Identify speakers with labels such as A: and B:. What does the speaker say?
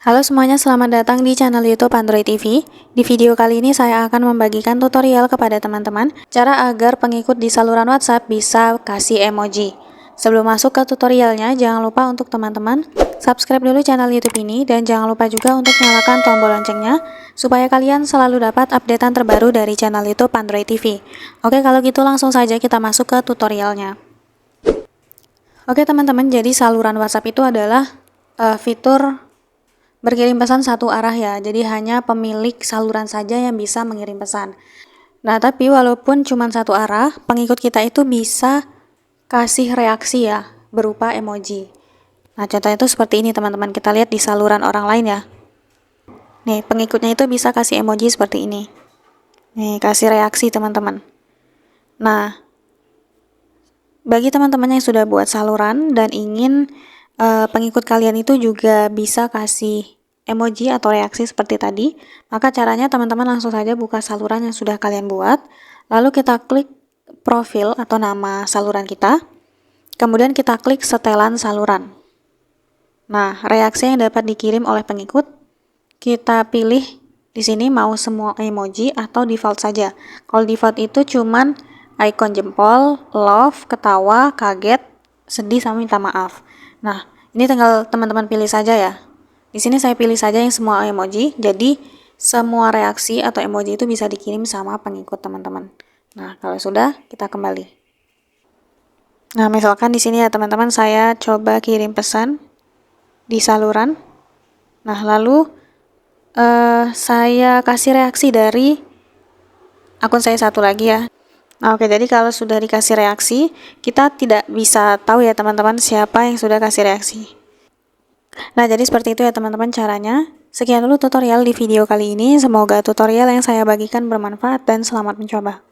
A: Halo semuanya, selamat datang di channel YouTube Android TV. Di video kali ini saya akan membagikan tutorial kepada teman-teman cara agar pengikut di saluran WhatsApp bisa kasih emoji. Sebelum masuk ke tutorialnya, jangan lupa untuk teman-teman subscribe dulu channel YouTube ini dan jangan lupa juga untuk nyalakan tombol loncengnya supaya kalian selalu dapat updatean terbaru dari channel YouTube Android TV. Oke, kalau gitu langsung saja kita masuk ke tutorialnya. Oke teman-teman, jadi saluran WhatsApp itu adalah fitur berkirim pesan satu arah ya, jadi hanya pemilik saluran saja yang bisa mengirim pesan. Nah, tapi walaupun cuma satu arah, pengikut kita itu bisa kasih reaksi ya, berupa emoji. Nah, contohnya itu seperti ini teman-teman, kita lihat di saluran orang lain ya. Nih, pengikutnya itu bisa kasih emoji seperti ini. Nih, kasih reaksi teman-teman. Nah, bagi teman-teman yang sudah buat saluran dan ingin pengikut kalian itu juga bisa kasih emoji atau reaksi seperti tadi, maka caranya teman-teman langsung saja buka saluran yang sudah kalian buat, lalu kita klik profil atau nama saluran kita, kemudian kita klik setelan saluran. Nah, reaksi yang dapat dikirim oleh pengikut, kita pilih di sini mau semua emoji atau default saja. Kalau default itu cuman icon jempol, love, ketawa, kaget, sedih, sama minta maaf. Nah, ini tinggal teman-teman pilih saja ya. Di sini saya pilih saja yang semua emoji, jadi semua reaksi atau emoji itu bisa dikirim sama pengikut teman-teman. Nah, kalau sudah, kita kembali. Nah, misalkan di sini ya teman-teman, saya coba kirim pesan di saluran. Nah, lalu saya kasih reaksi dari akun saya satu lagi ya. Nah, oke, jadi kalau sudah dikasih reaksi, kita tidak bisa tahu ya teman-teman siapa yang sudah kasih reaksi. Nah, jadi seperti itu ya teman-teman caranya. Sekian dulu tutorial di video kali ini. Semoga tutorial yang saya bagikan bermanfaat dan selamat mencoba.